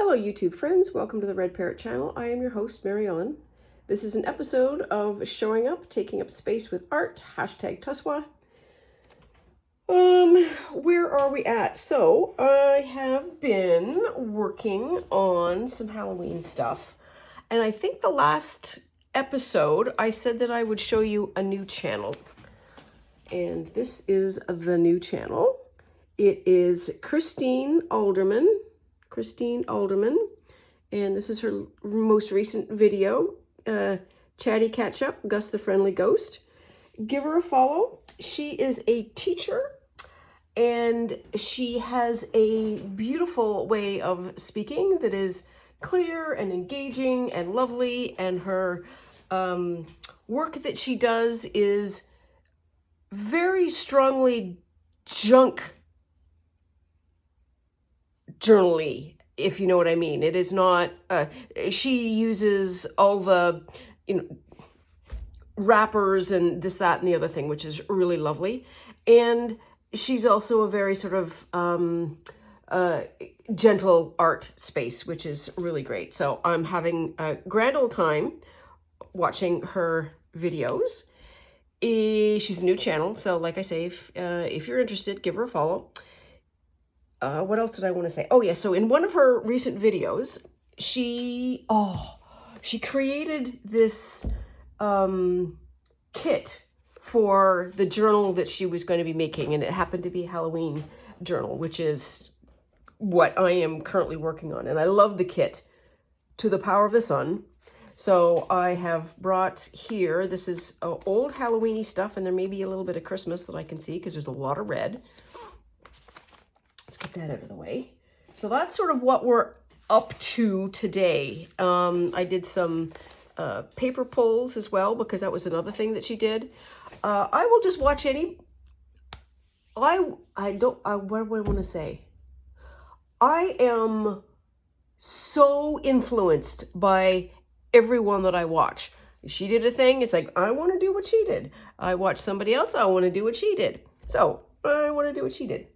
Hello YouTube friends, welcome to the Red Parrot channel. I am your host, Mary Ellen. This is an episode of Showing Up, Taking Up Space with Art, hashtag Tuswa. Where are we at? So, I have been working on some Halloween stuff, and I think the last episode I said that I would show you a new channel. And this is the new channel. It is Christine Alderman, and this is her most recent video, Chatty Catch Up, Gus the Friendly Ghost. Give her a follow. She is a teacher, and she has a beautiful way of speaking that is clear and engaging and lovely, and her work that she does is very strongly junk journal-y, if you know what I mean. It is not, she uses all the, wrappers and this, that, and the other thing, which is really lovely. And she's also a very sort of gentle art space, which is really great. So I'm having a grand old time watching her videos. She's a new channel, so like I say, if you're interested, give her a follow. What else did I want to say? Oh yeah, so in one of her recent videos, she created this kit for the journal that she was going to be making, and it happened to be a Halloween journal, which is what I am currently working on. And I love the kit to the power of the sun. So I have brought here, this is old Halloween-y stuff, and there may be a little bit of Christmas that I can see because there's a lot of red. Let's get that out of the way. So that's sort of what we're up to today. I did some paper pulls as well, because that was another thing that she did. I will just watch any, what do I want to say? I am so influenced by everyone that I watch. She did a thing, it's like, I want to do what she did. I watch somebody else, I want to do what she did. So I want to do what she did.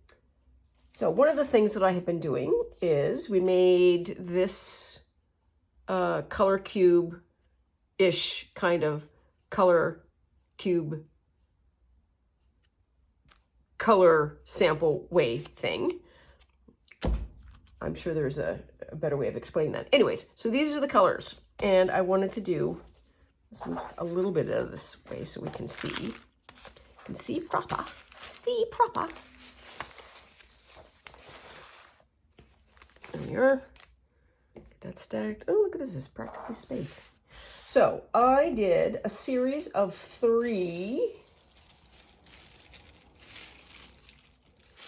So one of the things that I have been doing is we made this color cube-ish kind of color cube color sample way thing. I'm sure there's a better way of explaining that. Anyways, so these are the colors, and I wanted to do, let's move a little bit out of this way so we can see. See proper. There we are. Get that stacked. Oh, look at this is practically space. So I did a series of 3.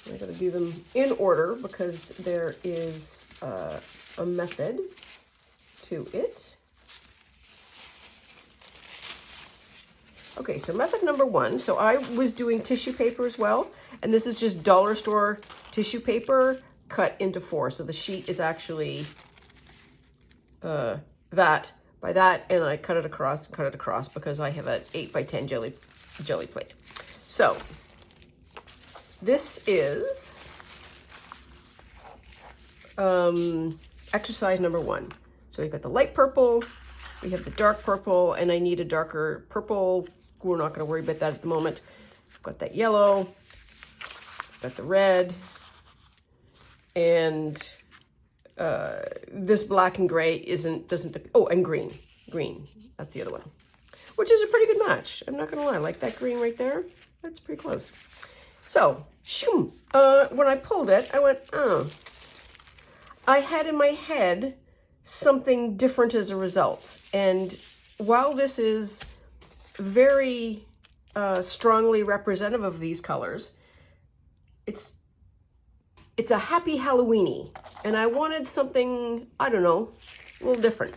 I gotta do them in order because there is a method to it. Okay, so method number 1. So I was doing tissue paper as well, and this is just dollar store tissue paper cut into 4. So the sheet is actually that by that, and I cut it across because I have an 8x10 jelly plate. So this is exercise number 1. So we've got the light purple, we have the dark purple, and I need a darker purple. We're not going to worry about that at the moment. I've got that yellow, got the red, and this black and gray and green, that's the other one, which is a pretty good match. I'm not gonna lie, like that green right there, that's pretty close. So when I pulled it, I went, oh, I had in my head something different as a result. And while this is very strongly representative of these colors, it's a happy Halloween-y, and I wanted something, I don't know, a little different.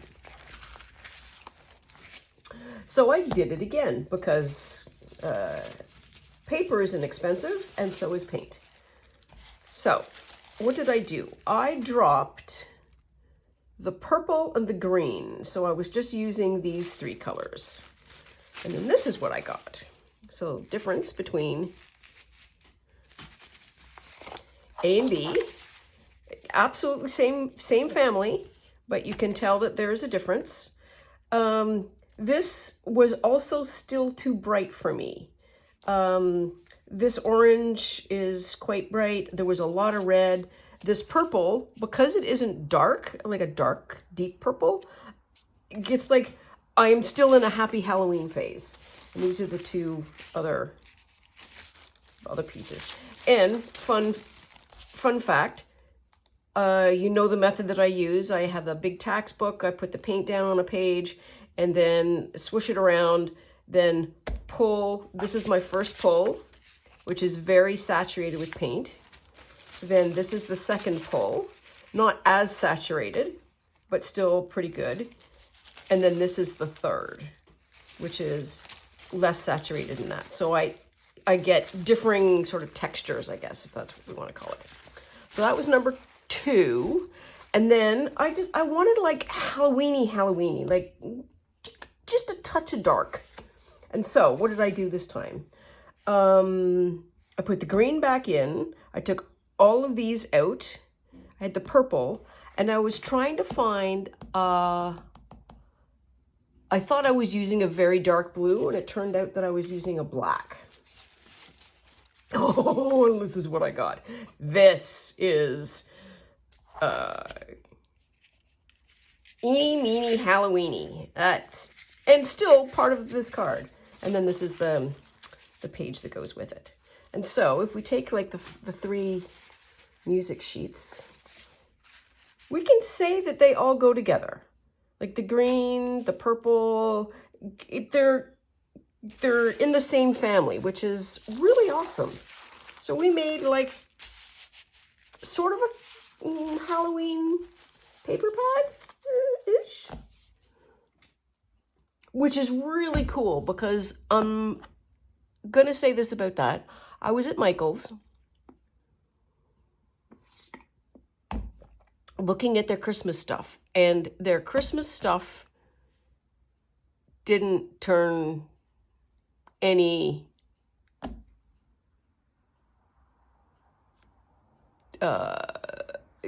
So I did it again because paper is inexpensive, and so is paint. So what did I do? I dropped the purple and the green. So I was just using these 3 colors. And then this is what I got. So difference between A and B Absolutely same family, but you can tell that there's a difference. This was also still too bright for me. This orange is quite bright. There was a lot of red. This purple, because it isn't dark, like a dark, deep purple, it's like I am still in a happy Halloween phase. And these are the two other pieces. And fun fact, you know the method that I use. I have a big tax book. I put the paint down on a page and then swish it around, then pull. This is my first pull, which is very saturated with paint. Then this is the second pull, not as saturated, but still pretty good. And then this is the third, which is less saturated than that. So I get differing sort of textures, I guess, if that's what we want to call it. So that was number 2. And then I wanted like Halloweeny, like just a touch of dark. And so what did I do this time? I put the green back in. I took all of these out. I had the purple, and I was trying to find, I thought I was using a very dark blue, and it turned out that I was using a black. Oh, this is what I got. This is Eeny Meeny Halloweeny. That's, and still part of this card. And then this is the page that goes with it. And so if we take like the 3 music sheets, we can say that they all go together. Like the green, the purple, they're in the same family, which is really awesome. So we made like sort of a Halloween paper pad-ish, which is really cool because I'm gonna say this about that. I was at Michael's looking at their Christmas stuff, and their Christmas stuff didn't turn any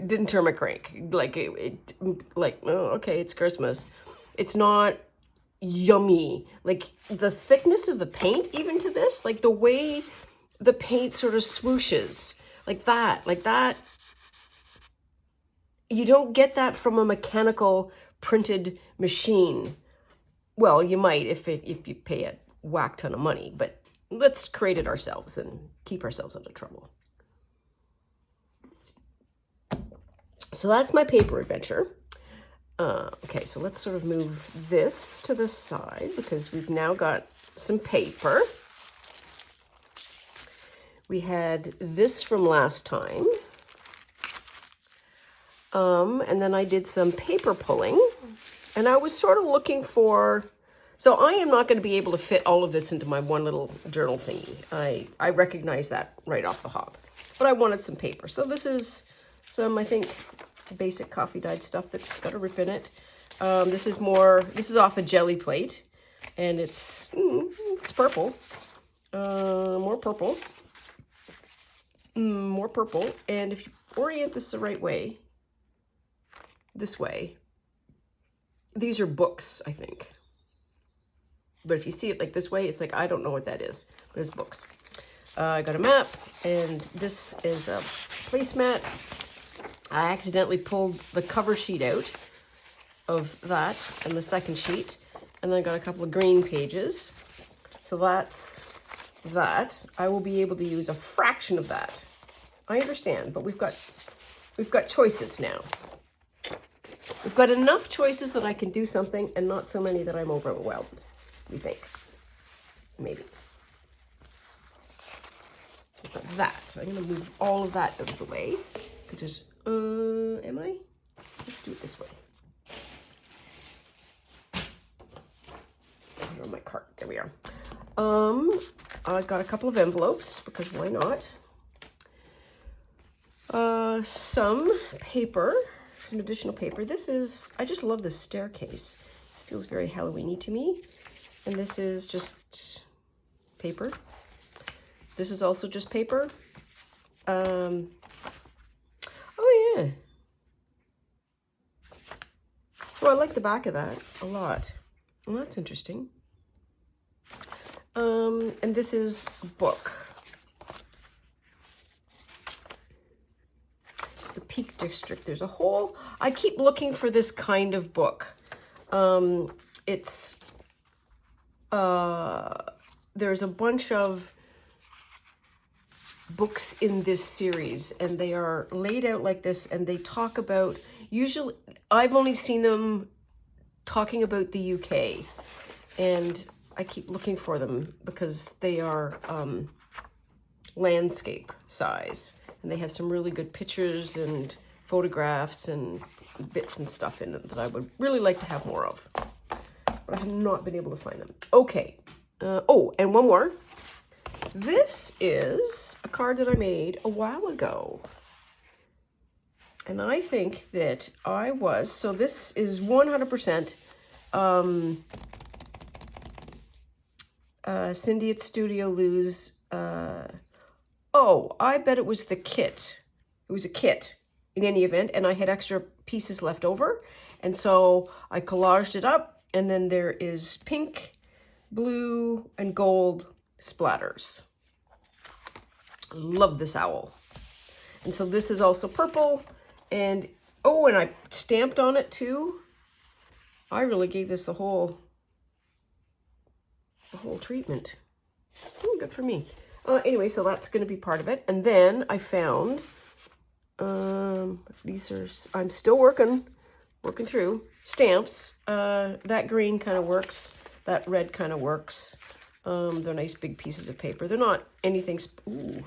didn't turn my crank. Like like, oh, okay, it's Christmas. It's not yummy. Like the thickness of the paint, even to this, like the way the paint sort of swooshes, like that. You don't get that from a mechanical printed machine. Well, you might if you pay a whack ton of money, but let's create it ourselves and keep ourselves out of trouble. So that's my paper adventure. Okay, so let's sort of move this to the side because we've now got some paper. We had this from last time. And then I did some paper pulling, and I was sort of looking for, so I am not going to be able to fit all of this into my one little journal thingy. I recognize that right off the hop, but I wanted some paper. So this is some, I think, basic coffee dyed stuff that's got a rip in it. This is off a jelly plate, and it's purple. More purple. More purple. And if you orient this the right way, this way, these are books, I think. But if you see it like this way, it's like, I don't know what that is, but it's books. I got a map, and this is a placemat. I accidentally pulled the cover sheet out of that and the second sheet, and then I got a couple of green pages. So that's that. I will be able to use a fraction of that. I understand, but we've got choices now. We've got enough choices that I can do something, and not so many that I'm overwhelmed, we think. Maybe. We've got that. So I'm going to move all of that out of the way, because there's, am I? Let's do it this way. Here on my cart. There we are. I got a couple of envelopes, because why not? Some paper. Some additional paper. This is, I just love this staircase. This feels very Halloween-y to me. And this is just paper. This is also just paper. Oh Yeah. So I like the back of that a lot. Well, that's interesting. And this is a book. It's the Peak District. There's a whole, I keep looking for this kind of book. It's, there's a bunch of books in this series, and they are laid out like this, and they talk about, usually, I've only seen them talking about the UK, and I keep looking for them because they are landscape size, and they have some really good pictures and photographs and bits and stuff in them that I would really like to have more of, but I have not been able to find them. Okay. Oh, and one more. This is a card that I made a while ago. And I think that so this is 100% Cindy at Studio Lou's, oh, I bet it was the kit. It was a kit in any event, and I had extra pieces left over. And so I collaged it up, and then there is pink, blue, and gold splatters. I love this owl. And so this is also purple, and oh, and I stamped on it too. I really gave this the whole treatment. Oh, good for me. Anyway, so that's going to be part of it. And then I found, these are, I'm still working through stamps. That green kind of works. That red kind of works. They're nice big pieces of paper. They're not anything, ooh,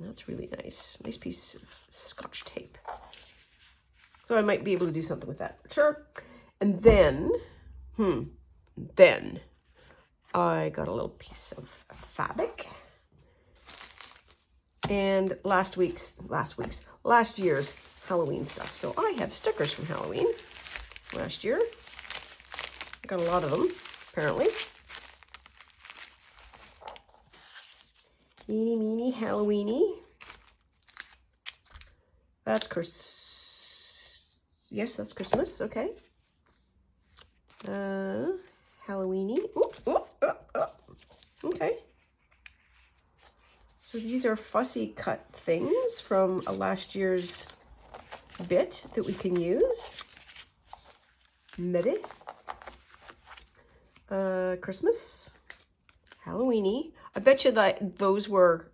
that's really nice. Nice piece of Scotch tape. So I might be able to do something with that. Sure. And then, then I got a little piece of fabric. And last year's Halloween stuff. So I have stickers from Halloween last year. I got a lot of them, apparently. Meeny, meeny, Halloweeny. That's yes, that's Christmas, okay. Halloweeny. Okay. So these are fussy cut things from a last year's bit that we can use. Maybe. Christmas. Halloweeny. I bet you that those were,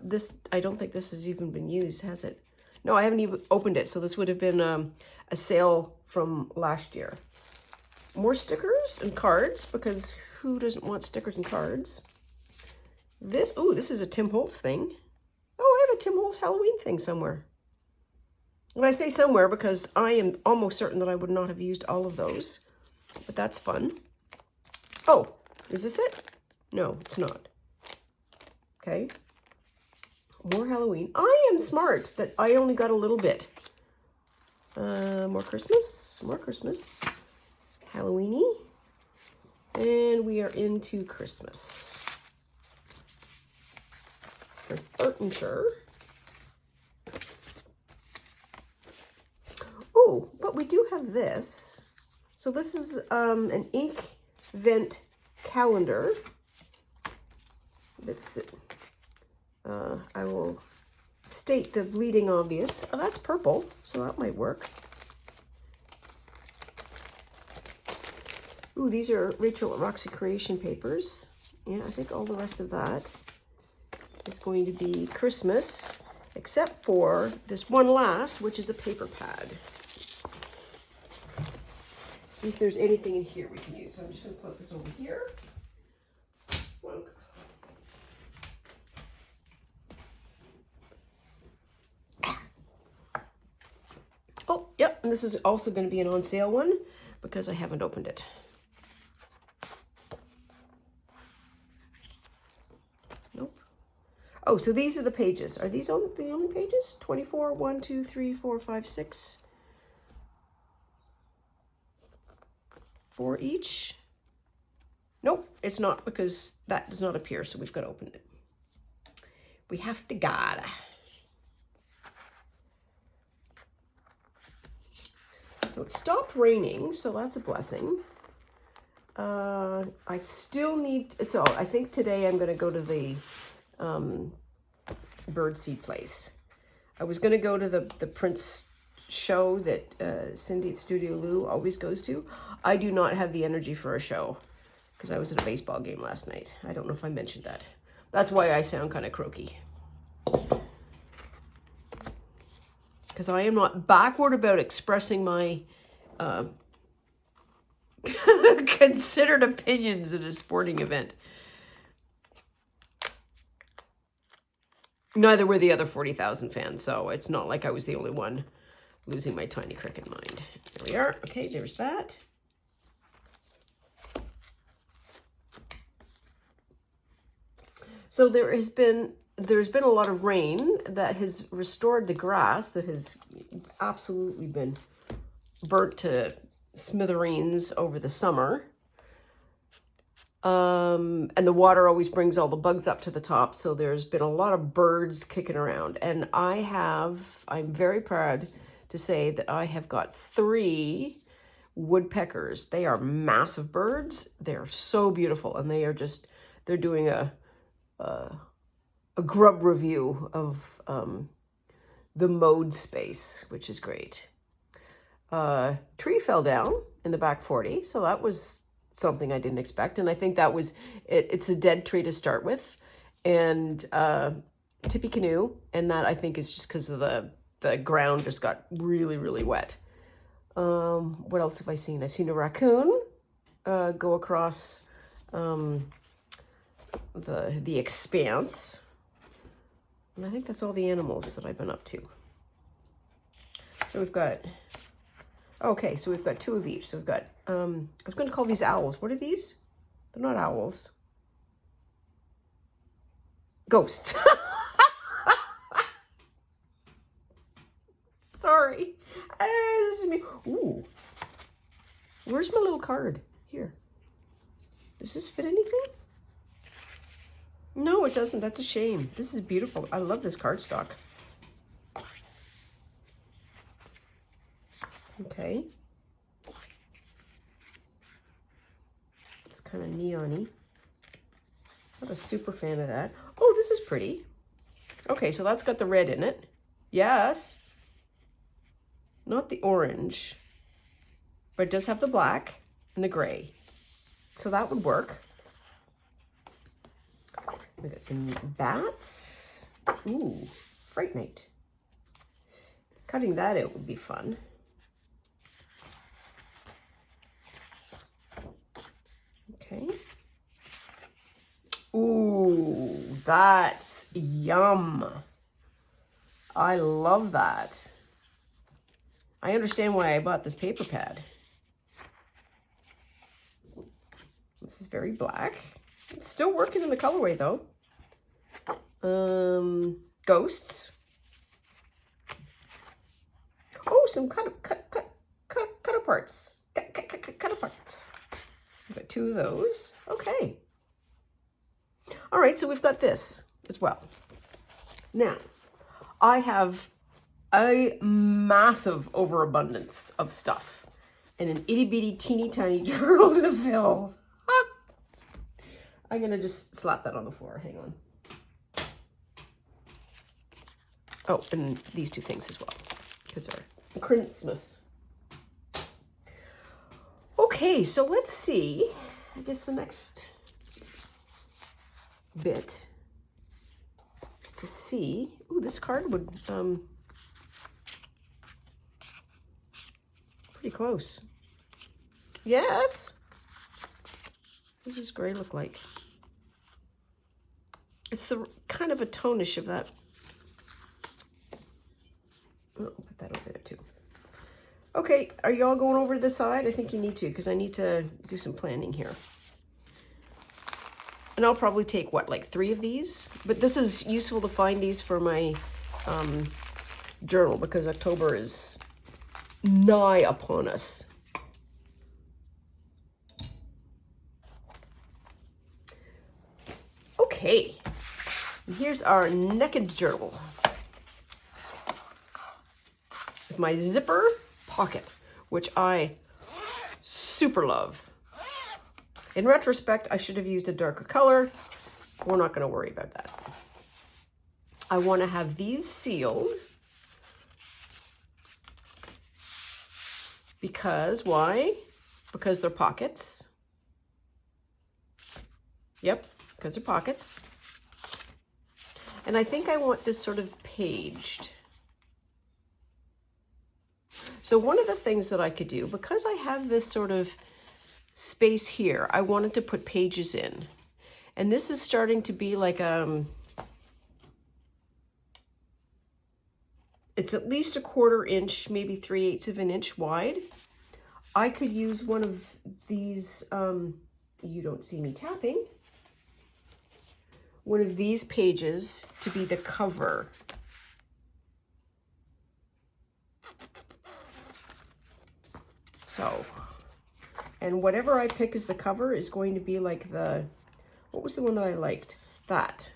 this, I don't think this has even been used, has it? No, I haven't even opened it, so this would have been a sale from last year. More stickers and cards, because who doesn't want stickers and cards? This, oh, this is a Tim Holtz thing. Oh, I have a Tim Holtz Halloween thing somewhere. And I say somewhere because I am almost certain that I would not have used all of those, but that's fun. Oh, is this it? No, it's not. Okay. More Halloween. I am smart that I only got a little bit. More Christmas. More Christmas. Halloweeny. And we are into Christmas. For certain sure. Oh, but we do have this. So this is an ink vent calendar. That's I will state the bleeding obvious. Oh, that's purple, so that might work. Ooh, these are Rachel at Roxy Creation papers. Yeah, I think all the rest of that is going to be Christmas, except for this one last, which is a paper pad. See if there's anything in here we can use. So I'm just going to put this over here. Oh, yep, and this is also going to be an on sale one because I haven't opened it. Nope. Oh, so these are the pages. Are these the only pages? 24, 1, 2, 3, 4, 5, 6. 4 each. Nope, it's not because that does not appear, so we've got to open it. We have to gotta. So it stopped raining, so that's a blessing. I still need, so I think today I'm going to go to the birdseed place. I was going to go to the Prince show that Cindy at Studio Lou always goes to. I do not have the energy for a show because I was at a baseball game last night. I don't know if I mentioned that. That's why I sound kind of croaky. Because I am not backward about expressing my considered opinions at a sporting event. Neither were the other 40,000 fans, so it's not like I was the only one losing my tiny cricket mind. There we are. Okay, there's that. So there's been a lot of rain that has restored the grass that has absolutely been burnt to smithereens over the summer. And the water always brings all the bugs up to the top. So there's been a lot of birds kicking around. And I'm very proud to say that I have got 3 woodpeckers. They are massive birds. They're so beautiful. And they're doing a grub review of the mowed space, which is great. Tree fell down in the back 40, so that was something I didn't expect, and I think that was it's a dead tree to start with, and Tippy Canoe, and that I think is just because of the ground just got really, really wet. What else have I seen? I've seen a raccoon go across the expanse, and I think that's all the animals that I've been up to. So we've got, okay, so we've got 2 of each. So we've got, I was going to call these owls. What are these? They're not owls. Ghosts. Sorry. This is me. Ooh. Where's my little card? Here. Does this fit anything? No, it doesn't. That's a shame. This is beautiful. I love this cardstock. Okay. It's kind of neon-y. Not a super fan of that. Oh, this is pretty. Okay, so that's got the red in it. Yes. Not the orange. But it does have the black and the gray. So that would work. We got some bats. Ooh, Fright Night. Cutting that out would be fun. Okay. Ooh, that's yum. I love that. I understand why I bought this paper pad. This is very black. It's still working in the colorway though. Ghosts. Oh, some cut aparts. Cut aparts. We've got 2 of those. Okay. All right, so we've got this as well. Now, I have a massive overabundance of stuff and an itty bitty teeny tiny journal to fill. I'm going to just slap that on the floor. Hang on. Oh, and these 2 things as well, because they're Christmas. Okay, so let's see. I guess the next bit is to see. Ooh, this card would, pretty close. Yes. What does this gray look like? It's the kind of a tonish of that. Oh, I'll put that over there too. Okay, are y'all going over to this side? I think you need to, because I need to do some planning here. And I'll probably take, what, like 3 of these? But this is useful to find these for my journal, because October is nigh upon us. Okay, and here's our naked journal with my zipper pocket, which I super love. In retrospect, I should have used a darker color. We're not going to worry about that. I want to have these sealed. Because, why? Because they're pockets. Yep, because they're pockets. And I think I want this sort of paged. So one of the things that I could do, because I have this sort of space here, I wanted to put pages in. And this is starting to be like, it's at least a 1/4 inch, maybe 3/8 of an inch wide. I could use one of these, you don't see me tapping, one of these pages to be the cover. So, and whatever I pick as the cover is going to be like the, what was the one that I liked? That.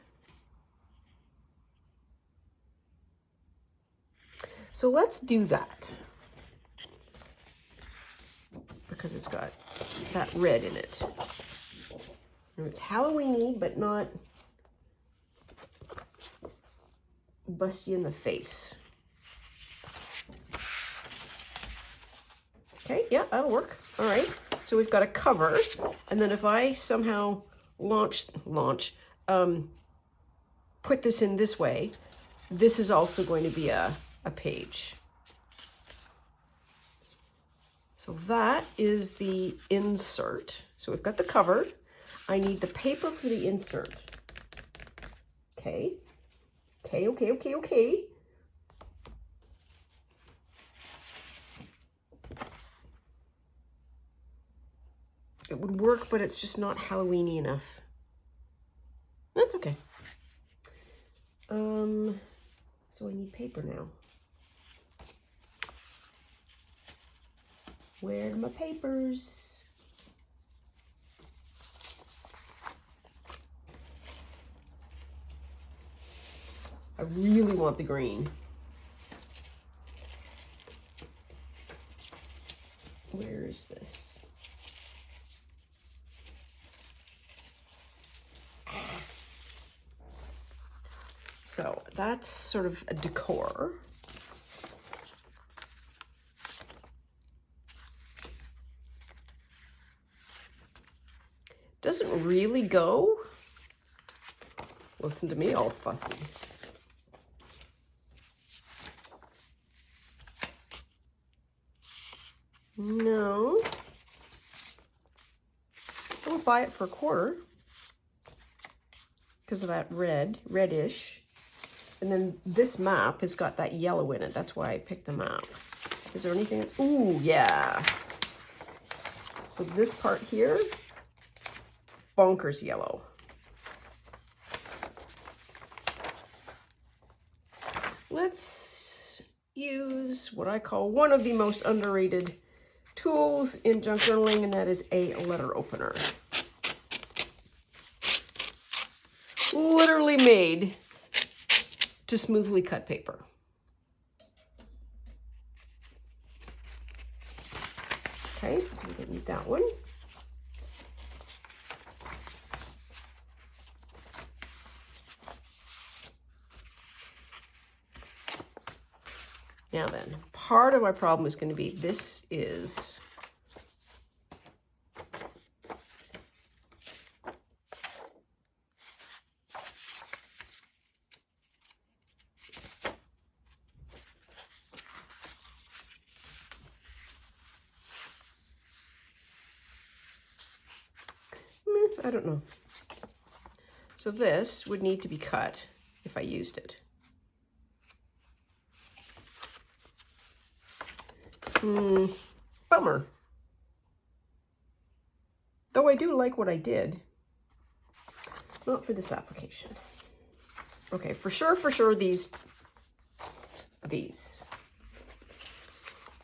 So let's do that. Because it's got that red in it. And it's Halloween-y, but not busty in the face. Okay, yeah, that'll work. All right, so we've got a cover, and then if I somehow put this in this way, this is also going to be a page. So that is the insert. So we've got the cover. I need the paper for the insert. Okay. Okay. It would work, but it's just not Halloween-y enough. That's okay. So I need paper now. Where are my papers? I really want the green. Where is this? So that's sort of a decor. Doesn't really go. Listen to me all fussy. No. I would buy it for a 1/4 because of that reddish. And then this map has got that yellow in it. That's why I picked the map. Is there anything that's, ooh, yeah. So this part here, bonkers yellow. Let's use what I call one of the most underrated tools in junk journaling, and that is a letter opener. Literally made to smoothly cut paper. Okay, so we don't need that one. Now then, part of my problem is going to be, this is I don't know. So this would need to be cut if I used it. Bummer. Though I do like what I did. Not for this application. Okay, for sure these.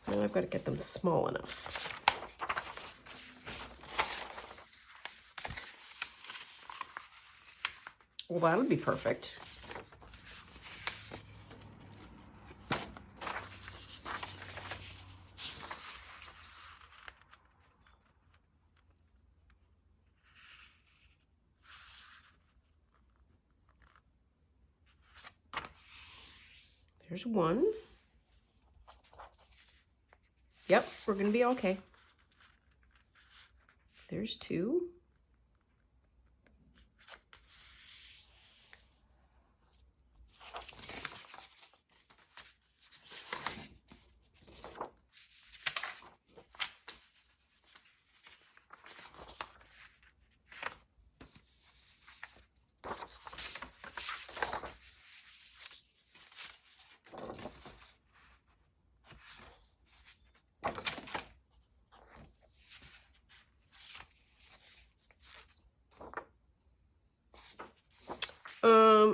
Now I've got to get them small enough. Well, that would be perfect. There's one. Yep, we're going to be okay. There's two.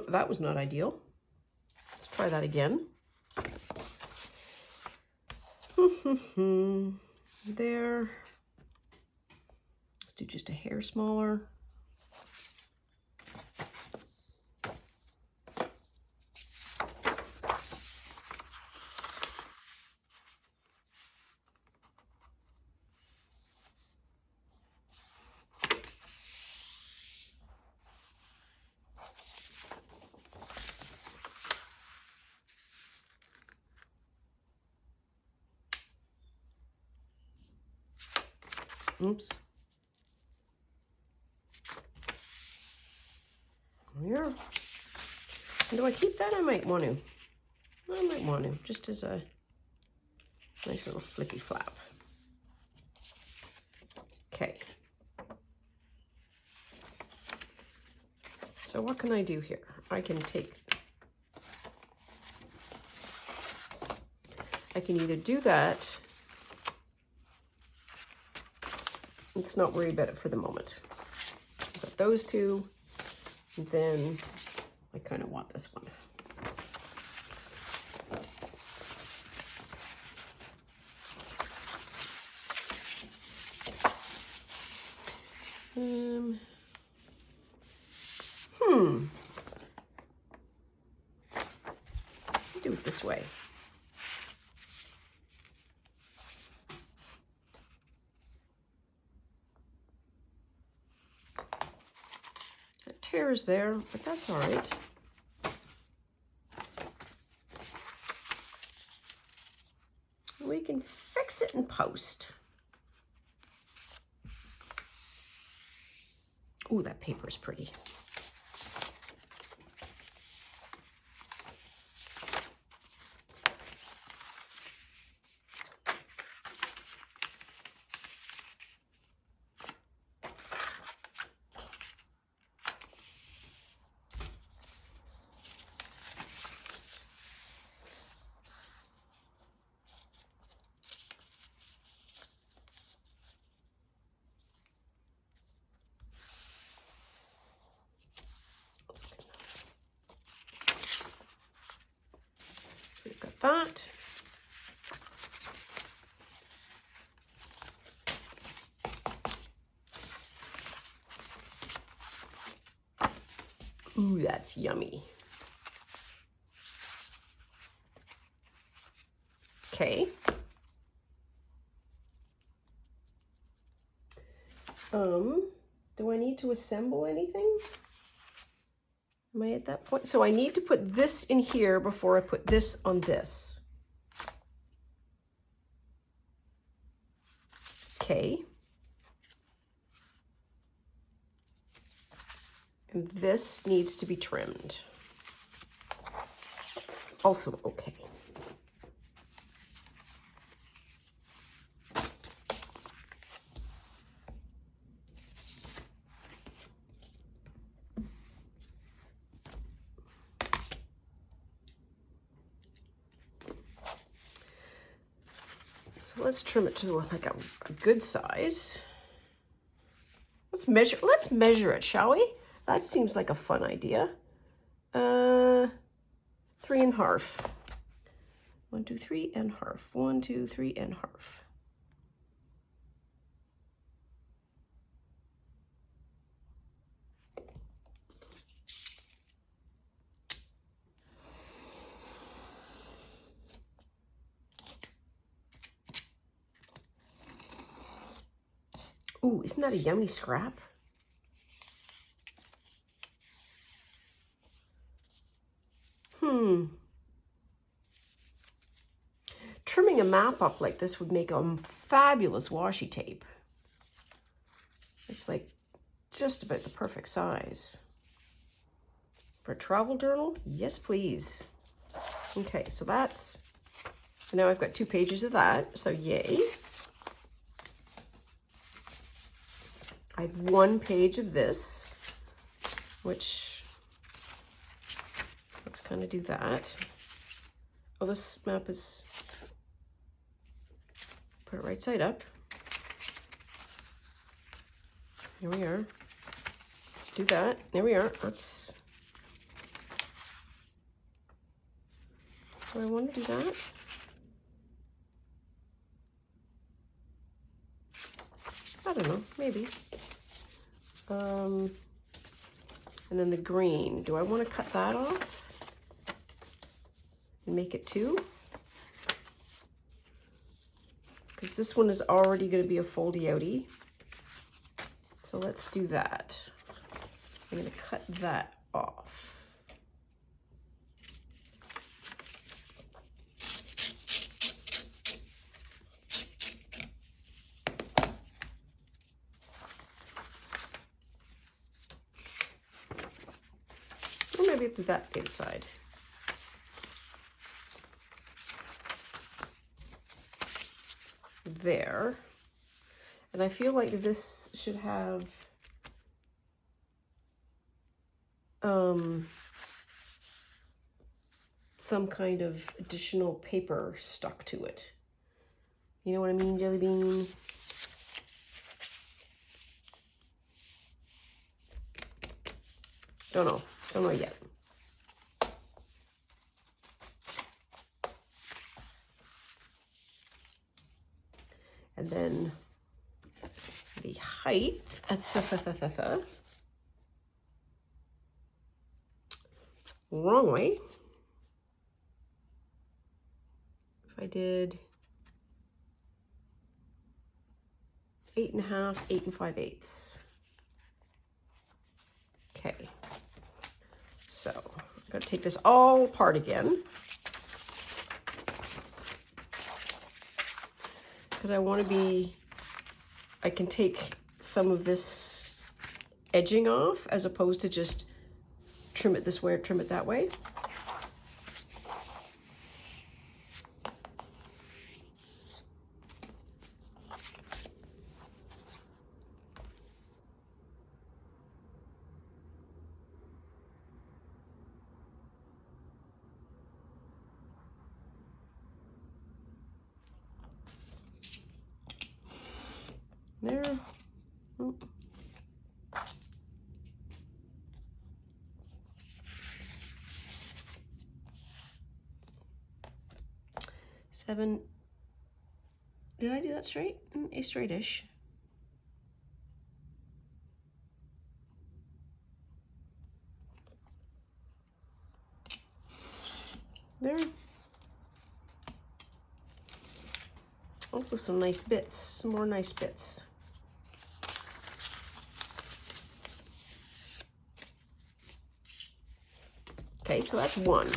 That was not ideal. Let's try that again. There. Let's do just a hair smaller. Oops. There. Do I keep that? I might want to. I might want to, just as a nice little flippy flap. Okay. So what can I do here? I can either do that. Let's not worry about it for the moment. But those two, and then I kind of want this one. Do it this way. That tear is there, but that's all right. We can fix it in post. Ooh, that paper is pretty. We've got that. Ooh, that's yummy. Okay. Do I need to assemble anything? Am I at that point? So I need to put this in here before I put this on this. Okay. And this needs to be trimmed. Also okay. So let's trim it to like a good size. Let's measure it, shall we? That seems like a fun idea. 3 1/2. 1, 2, 3 1/2. 1, 2, 3 1/2. Ooh, isn't that a yummy scrap? map up like this would make a fabulous washi tape. It's like just about the perfect size. For a travel journal, yes please. Okay, so that's, now I've got 2 pages of that, so yay. I have 1 page of this, which, let's kind of do that. Oh, this map is, put it right side up. Here we are. Let's do that. There we are. Let's, do I want to do that? I don't know, maybe. And then the green, do I want to cut that off and make it 2? Because this one is already going to be a foldy outie. So let's do that. I'm going to cut that off. Or maybe do that inside. There. And I feel like this should have some kind of additional paper stuck to it. You know what I mean, Jelly Bean? Don't know yet. And then the height, wrong way. If I did 8.5, 8 5/8. Okay. So I'm going to take this all apart again, because I want to be, I can take some of this edging off as opposed to just trim it this way or trim it that way. There. Oh. Seven. Did I do that straight? A straightish. There. Also some nice bits, some more nice bits. Okay, so that's 1.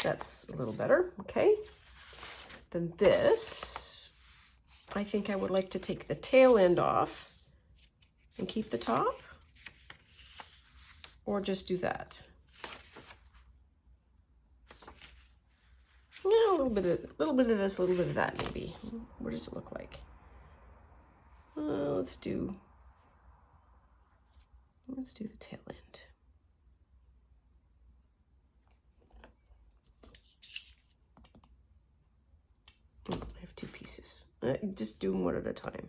That's a little better, okay. Then this, I think I would like to take the tail end off and keep the top, or just do that. Yeah, a little bit of this, a little bit of that, maybe. What does it look like? Let's do the tail end. I have 2 pieces. Just do them one at a time.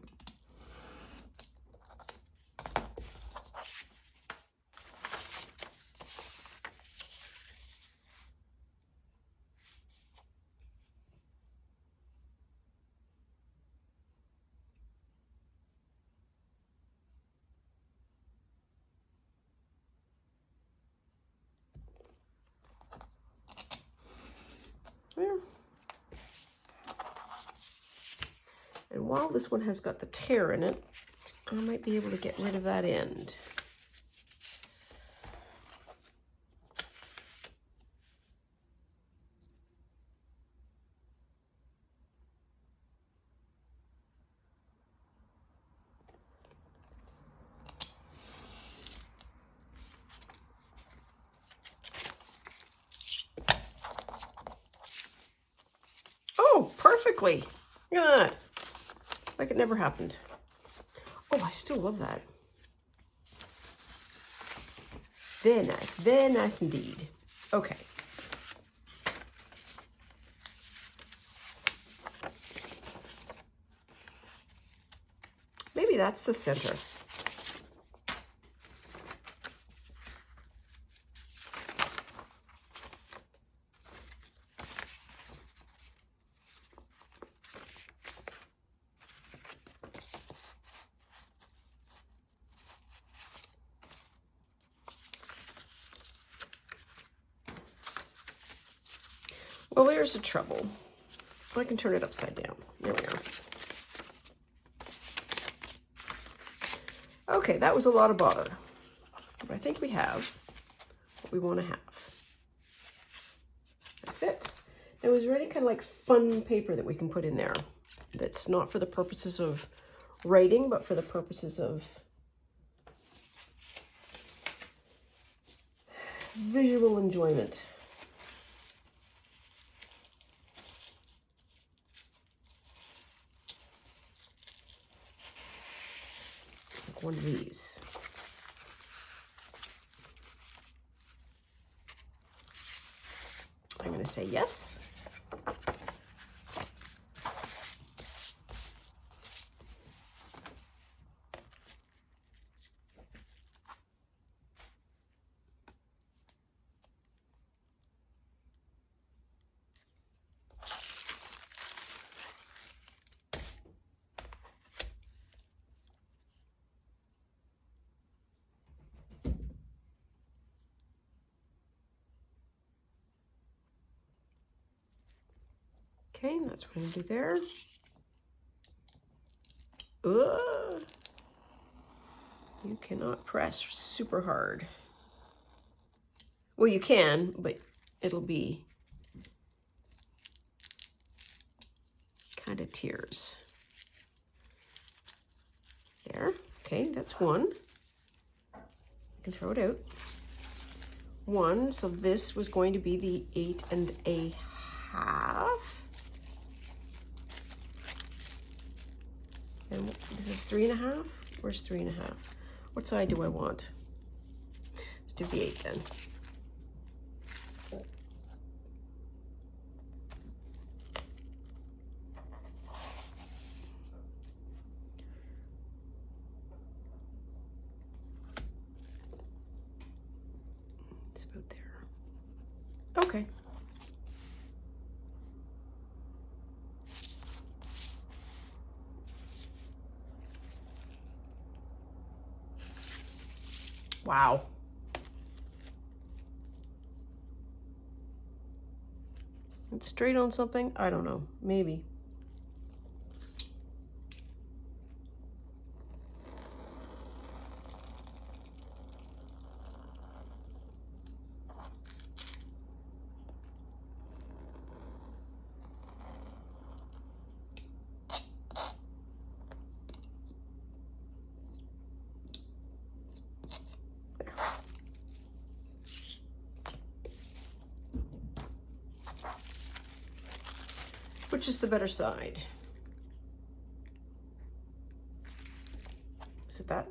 There. And while this one has got the tear in it, I might be able to get rid of that end. Oh, perfectly. Look at that. Like it never happened. Oh, I still love that. Very nice indeed. Okay. Maybe that's the center. Well, there's the trouble. I can turn it upside down. There we are. Okay, that was a lot of bother. But I think we have what we want to have. It fits. It was really kind of like fun paper that we can put in there. That's not for the purposes of writing, but for the purposes of visual enjoyment. Like one of these. I'm going to say yes. Okay, that's what I'm going to do there. Ugh. You cannot press super hard. Well, you can, but it'll be kind of tears. There. Okay, that's one. I can throw it out. One, so this was going to be the 8 1/2. And this is 3 1/2. Where's 3 1/2? What side do I want? Let's do the 8 then. It's about there. Okay. Wow. It's straight on something? I don't know. Maybe. Which is the better side? Is it that?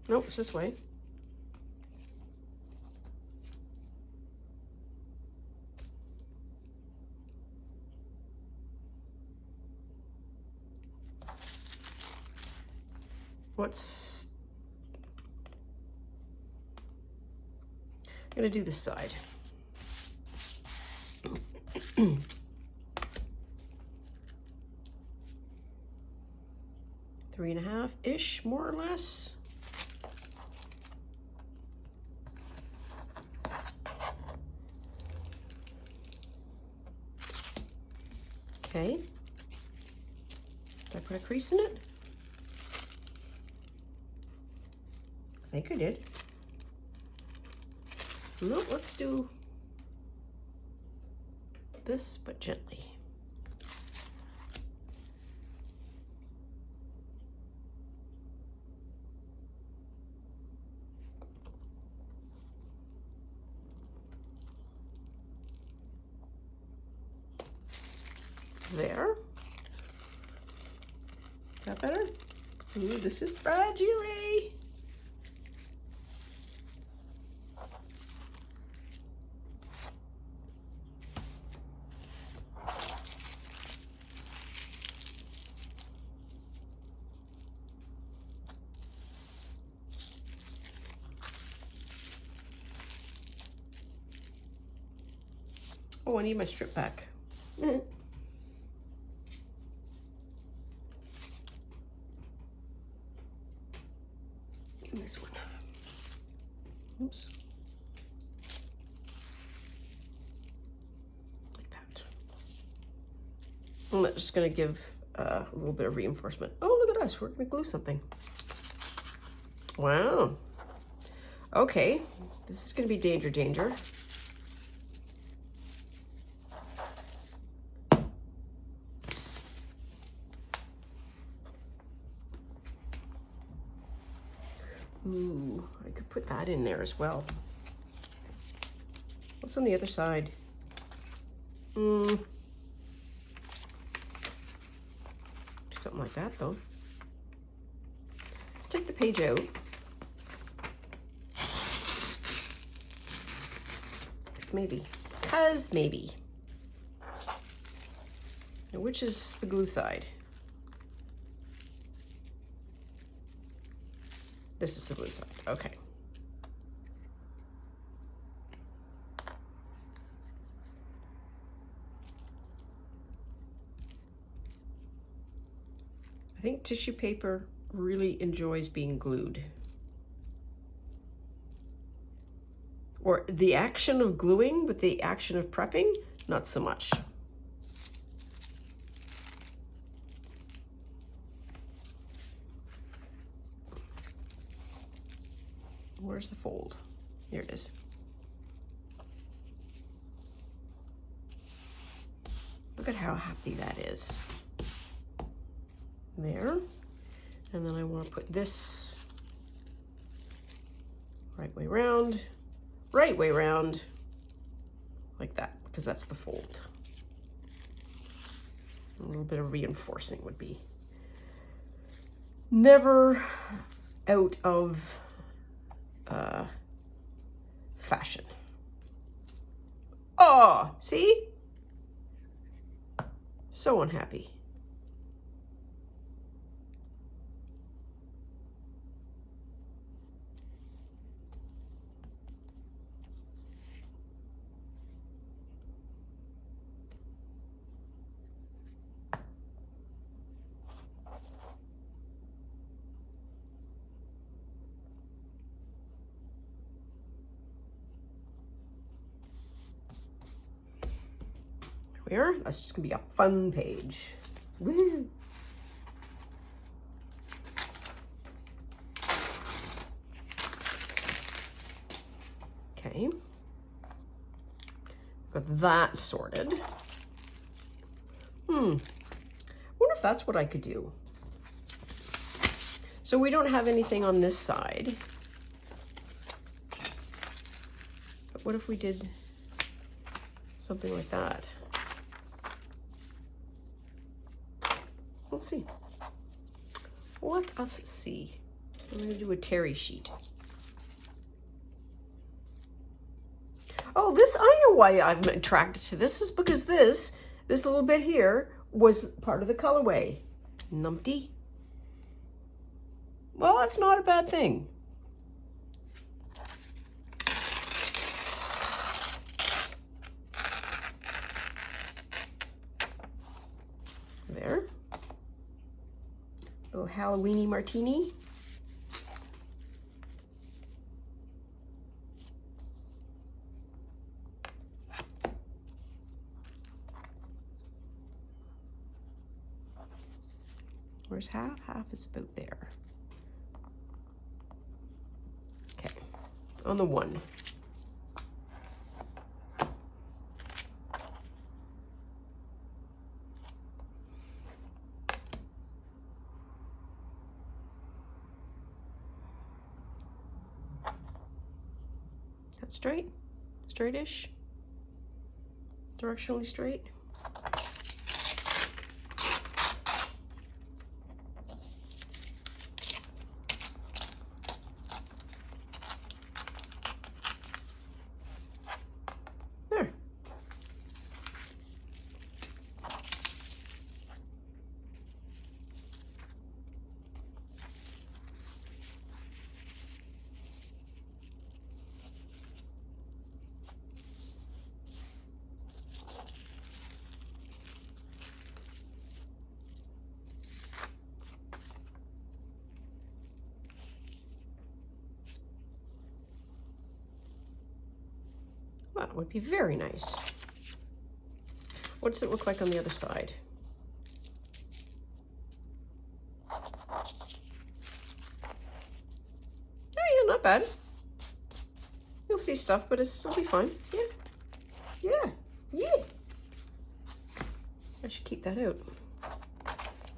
Nope, it's this way. What's... I'm gonna do this side. 3 1/2-ish, more or less. Okay. Did I put a crease in it? I think I did. No, let's do this, but gently. There. Is that better? Ooh, this is fragile. Oh, I need my strip back. This one. Oops. Like that. I'm just going to give a little bit of reinforcement. Oh, look at us. We're going to glue something. Wow. Okay. This is going to be danger, danger. Ooh, I could put that in there as well. What's on the other side? Do something like that, though. Let's take the page out. Maybe. Now, which is the glue side? This is the glue side. Okay. I think tissue paper really enjoys being glued. Or the action of gluing, but the action of prepping, not so much. Where's the fold? Here it is. Look at how happy that is. There. And then I want to put this right way round, like that, because that's the fold. A little bit of reinforcing would be never out of fashion. Oh, see? So unhappy. There, that's just gonna be a fun page. Woo. Okay, got that sorted. Wonder if that's what I could do. So we don't have anything on this side. But what if we did something like that? Let's see. Let us see. I'm going to do a terry sheet. Oh, this, I know why I'm attracted to this, is because this little bit here was part of the colorway. Numpty. Well, that's not a bad thing. There. Little Halloweeny martini. Where's half? Half is about there. Okay, on the one. That's straight? Straightish? Directionally straight? that would be very nice. What does it look like on the other side? Oh yeah, not bad. You'll see stuff, but it'll be fine. Yeah. Yeah. Yeah. I should keep that out.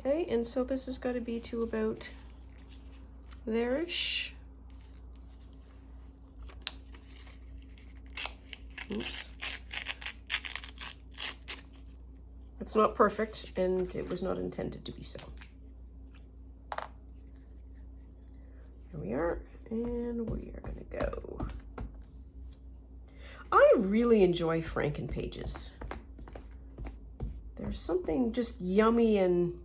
Okay, and so this has got to be to about there-ish. Oops. It's not perfect, and it was not intended to be so. Here we are, and we are going to go. I really enjoy Franken pages. There's something just yummy and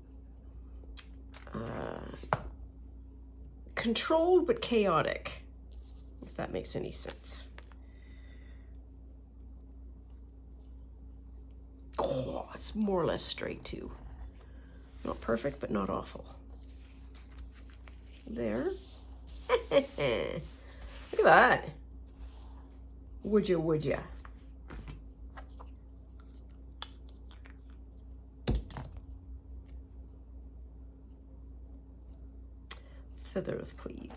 controlled but chaotic, if that makes any sense. Oh, it's more or less straight too. Not perfect, but not awful. There. Look at that. Would ya, would ya? Feather, please.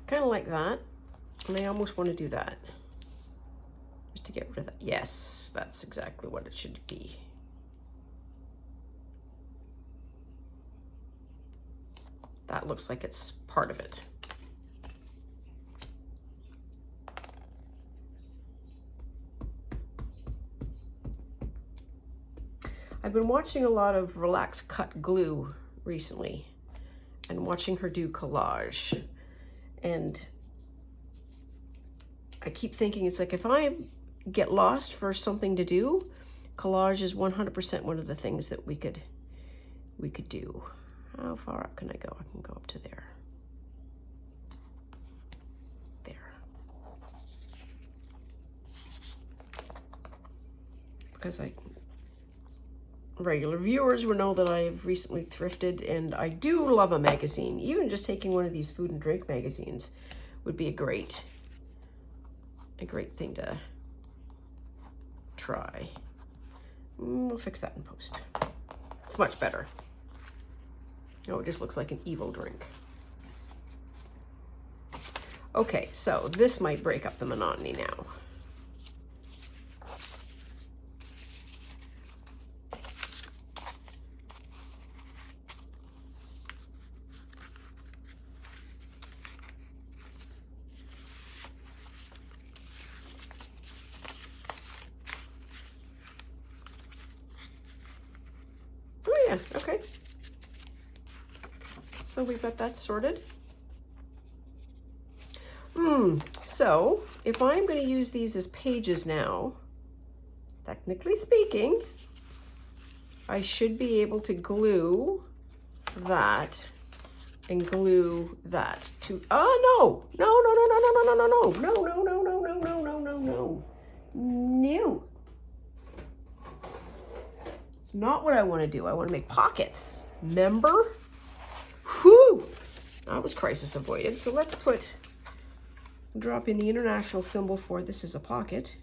Kind of like that, and I almost want to do that just to get rid of that. Yes, that's exactly what it should be. That looks like it's part of it. I've been watching a lot of Relax Cut Glue recently and watching her do collage. And I keep thinking, it's like if I get lost for something to do, collage is 100% one of the things that we could do. How far up can I go? I can go up to there. There. Because regular viewers will know that I've recently thrifted, and I do love a magazine. Even just taking one of these food and drink magazines would be a great thing to try. We'll fix that in post. It's much better. Oh, it just looks like an evil drink. Okay, so this might break up the monotony now. Oh yeah, okay. So we've got that sorted. So if I'm going to use these as pages now, technically speaking, I should be able to glue that and glue that to, no, it's not what I want to do. I want to make pockets. Remember? Whew! That was crisis avoided. So let's drop in the international symbol for this is a pocket.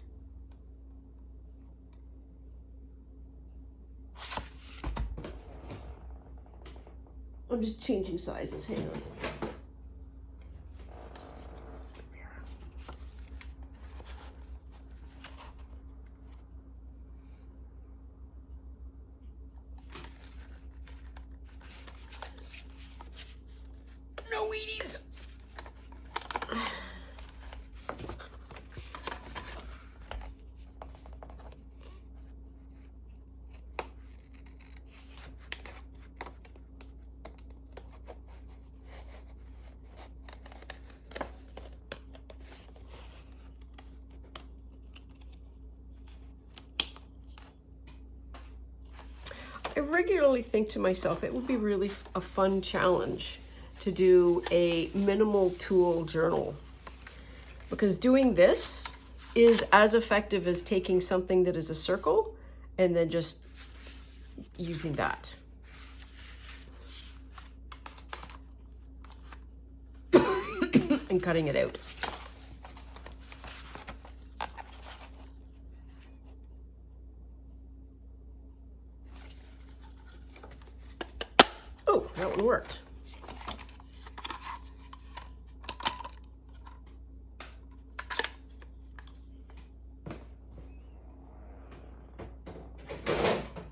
I'm just changing sizes. Hang on. No weedies. I regularly think to myself, it would be really a fun challenge to do a minimal tool journal. because doing this is as effective as taking something that is a circle and then just using that. And cutting it out. Oh, that one worked.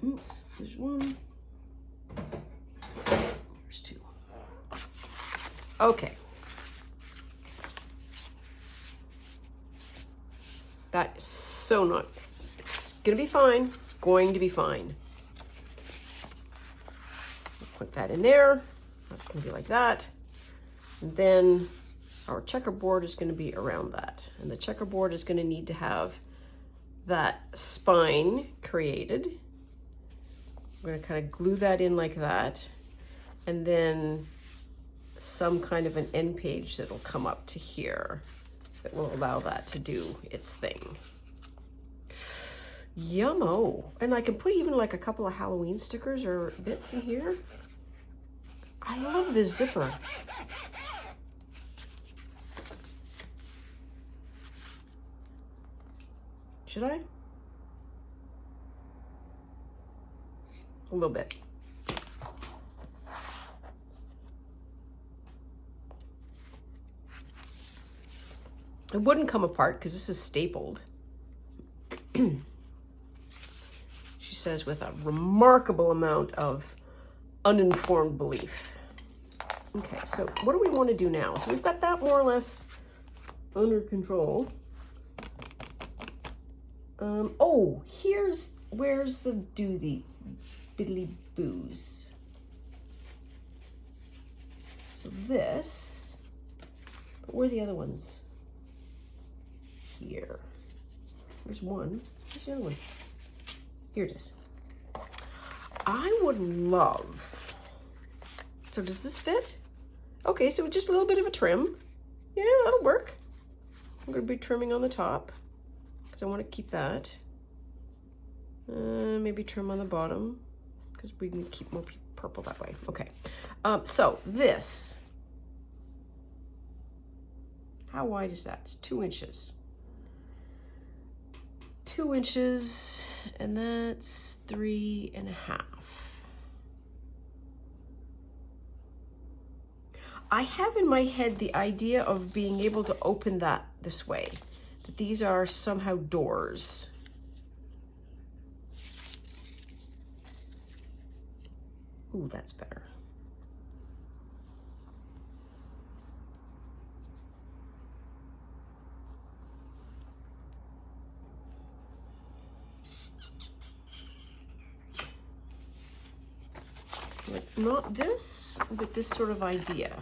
Oops, there's one. There's two. Okay. That is so not, it's gonna be fine. It's going to be fine. Put that in there. That's gonna be like that. And then our checkerboard is gonna be around that. And the checkerboard is gonna need to have that spine created. I'm gonna kind of glue that in like that. And then some kind of an end page that'll come up to here that will allow that to do its thing. Yummo. And I can put even like a couple of Halloween stickers or bits in here. I love this zipper. Should I? A little bit. It wouldn't come apart because this is stapled. She says with a remarkable amount of uninformed belief. Okay, so what do we want to do now? So we've got that more or less under control. Oh, where's the biddly boos. So this, but where are the other ones? Here. There's one. Where's the other one? Here it is. I would love, so does this fit? Okay, so just a little bit of a trim. Yeah, that'll work. I'm going to be trimming on the top because I want to keep that. Maybe trim on the bottom because we can keep more purple that way. Okay, so this, how wide is that? It's 2 inches. 2 inches, and that's 3.5. I have in my head the idea of being able to open that this way, that these are somehow doors. Ooh, that's better. Like not this, but this sort of idea.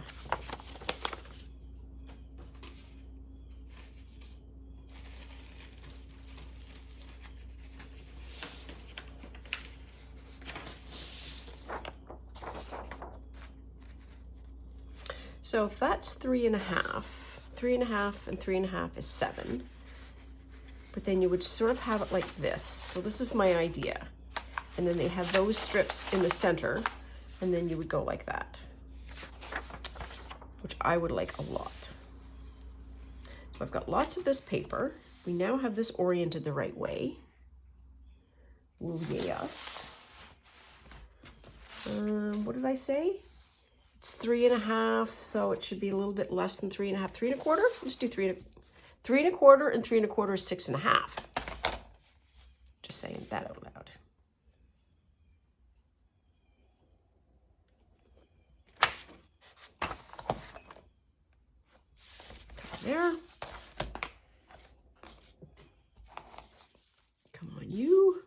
So if that's 3.5, 3.5 and 3.5 is 7. But then you would sort of have it like this. So this is my idea. And then they have those strips in the center, and then you would go like that, which I would like a lot. So I've got lots of this paper. We now have this oriented the right way. Ooh, yes. What did I say? It's 3.5, so it should be a little bit less than 3.5. 3.25? Let's do 3.25, and 3.25 is 6.5. Just saying that out loud. There. Come on, you.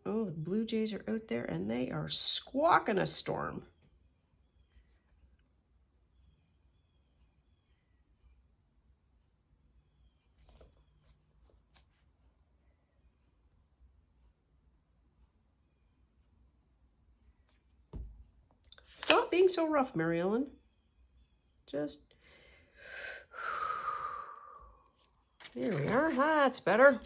Oh, the blue jays are out there and they are squawking a storm. Stop being so rough, Mary Ellen. Just, there we are. That's better.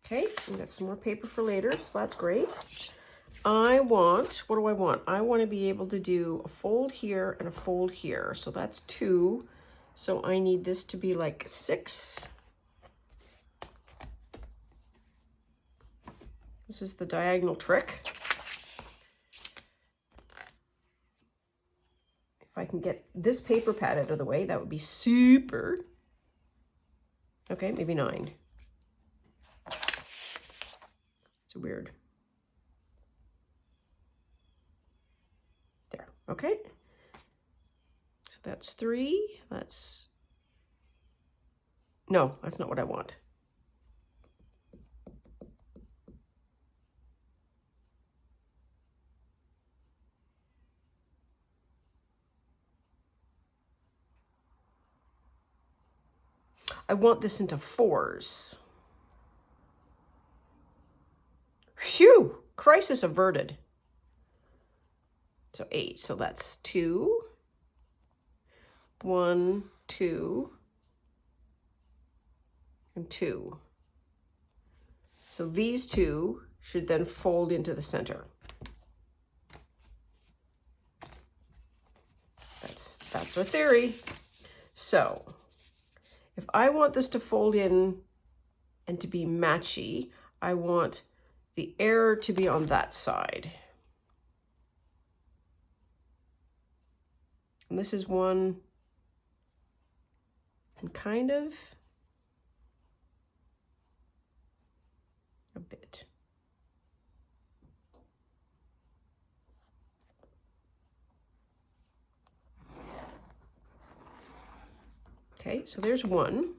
Okay, we got some more paper for later, so that's great. I want, what do I want? I want to be able to do a fold here and a fold here. So that's 2. So I need this to be like 6. This is the diagonal trick. If I can get this paper pad out of the way, that would be super. Okay, maybe 9. It's weird. There, okay. So that's 3, that's, no, that's not what I want. I want this into 4s. Phew, crisis averted. So 8, so that's 2, 1, 2, and 2. So these 2 should then fold into the center. That's our theory. So if I want this to fold in and to be matchy, I want the error to be on that side. And this is 1 and kind of a bit. Okay, so there's 1.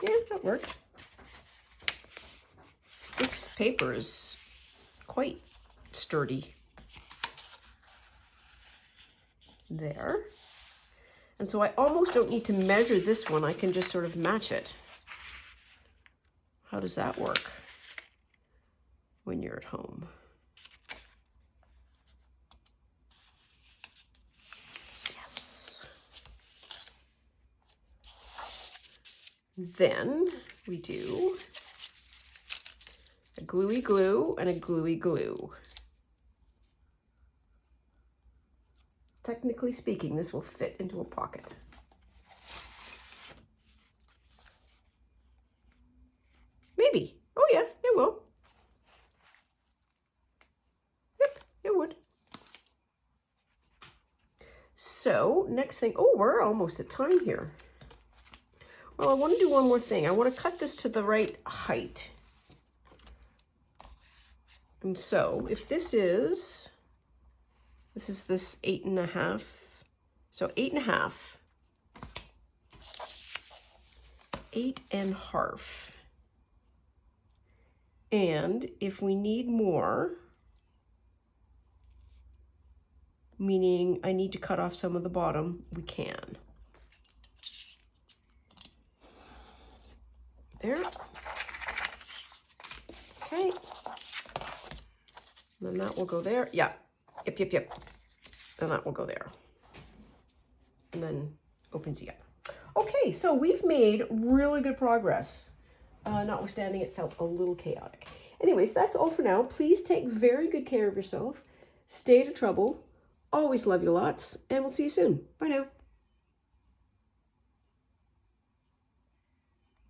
Yeah, that worked. This paper is quite sturdy. There. And so I almost don't need to measure this one. I can just sort of match it. How does that work when you're at home? Yes. Then we do a gluey glue and a gluey glue. Technically speaking, this will fit into a pocket. Maybe. Oh yeah, it will. Yep, it would. So next thing, oh, we're almost at time here. Well, I want to do one more thing. I want to cut this to the right height. And so if this is this 8.5, so 8.5, 8.5. And if we need more, meaning I need to cut off some of the bottom, we can. There. Okay. And then that will go there. Yeah. Yep. And that will go there. And then opens up. Okay, so we've made really good progress. Notwithstanding it felt a little chaotic. Anyways, that's all for now. Please take very good care of yourself. Stay out of trouble. Always love you lots. And we'll see you soon. Bye now.